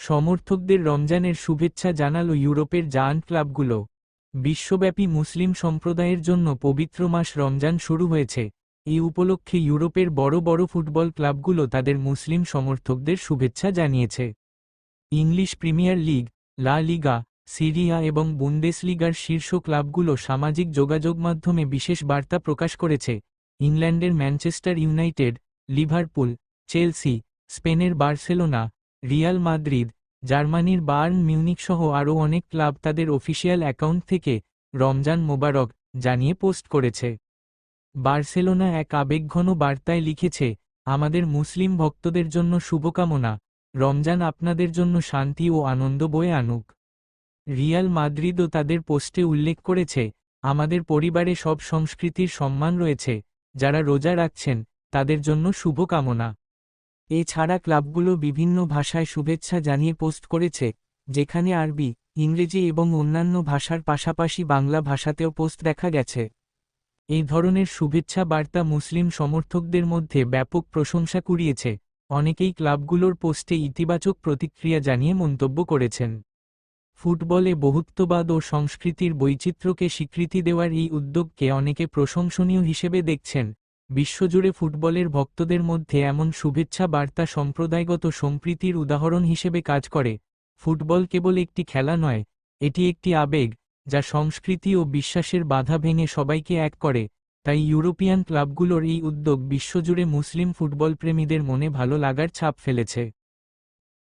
সমর্থকদের রমজানের শুভেচ্ছা জানালো ইউরোপের জায়ান্ট ক্লাবগুলো। বিশ্বব্যাপী মুসলিম সম্প্রদায়ের জন্য পবিত্র মাস রমজান শুরু হয়েছে। এই উপলক্ষে ইউরোপের বড় বড় ফুটবল ক্লাবগুলো তাদের মুসলিম সমর্থকদের শুভেচ্ছা জানিয়েছে। ইংলিশ প্রিমিয়ার লিগ, লা লিগা, সিরিয়া এবং বুন্দেসলিগার শীর্ষ ক্লাবগুলো সামাজিক যোগাযোগ মাধ্যমে বিশেষ বার্তা প্রকাশ করেছে। ইংল্যান্ডের ম্যানচেস্টার ইউনাইটেড, লিভারপুল, চেলসি, স্পেনের বার্সেলোনা, রিয়াল মাদ্রিদ, জার্মানির বায়ার্ন মিউনিখ সহ আরও অনেক ক্লাব তাদের অফিসিয়াল অ্যাকাউন্ট থেকে রমজান মোবারক জানিয়ে পোস্ট করেছে। বার্সেলোনা এক আবেগঘন বার্তায় লিখেছে, আমাদের মুসলিম ভক্তদের জন্য শুভকামনা, রমজান আপনাদের জন্য শান্তি ও আনন্দ বয়ে আনুক। রিয়াল মাদ্রিদও তাদের পোস্টে উল্লেখ করেছে, আমাদের পরিবারে সব সংস্কৃতির সম্মান রয়েছে, যারা রোজা রাখছেন তাদের জন্য শুভকামনা। এছাড়া ক্লাবগুলো বিভিন্ন ভাষায় শুভেচ্ছা জানিয়ে পোস্ট করেছে, যেখানে আরবি, ইংরেজি এবং অন্যান্য ভাষার পাশাপাশি বাংলা ভাষাতেও পোস্ট দেখা গেছে। এই ধরনের শুভেচ্ছা বার্তা মুসলিম সমর্থকদের মধ্যে ব্যাপক প্রশংসা কুড়িয়েছে। অনেকেই ক্লাবগুলোর পোস্টে ইতিবাচক প্রতিক্রিয়া জানিয়ে মন্তব্য করেছেন। ফুটবলে বহুত্ববাদ ও সংস্কৃতির বৈচিত্র্যকে স্বীকৃতি দেওয়ার এই উদ্যোগকে অনেকে প্রশংসনীয় হিসেবে দেখছেন। বিশ্বজুড়ে ফুটবলের ভক্তদের মধ্যে এমন শুভেচ্ছা বার্তা সম্প্রদায়গত সম্প্রীতির উদাহরণ হিসেবে কাজ করে। ফুটবল কেবল একটি খেলা নয়, এটি একটি আবেগ, যা সংস্কৃতি ও বিশ্বাসের বাধা ভেঙে সবাইকে এক করে। তাই ইউরোপিয়ান ক্লাবগুলোর এই উদ্যোগ বিশ্বজুড়ে মুসলিম ফুটবল প্রেমীদের মনে ভালো লাগার ছাপ ফেলেছে।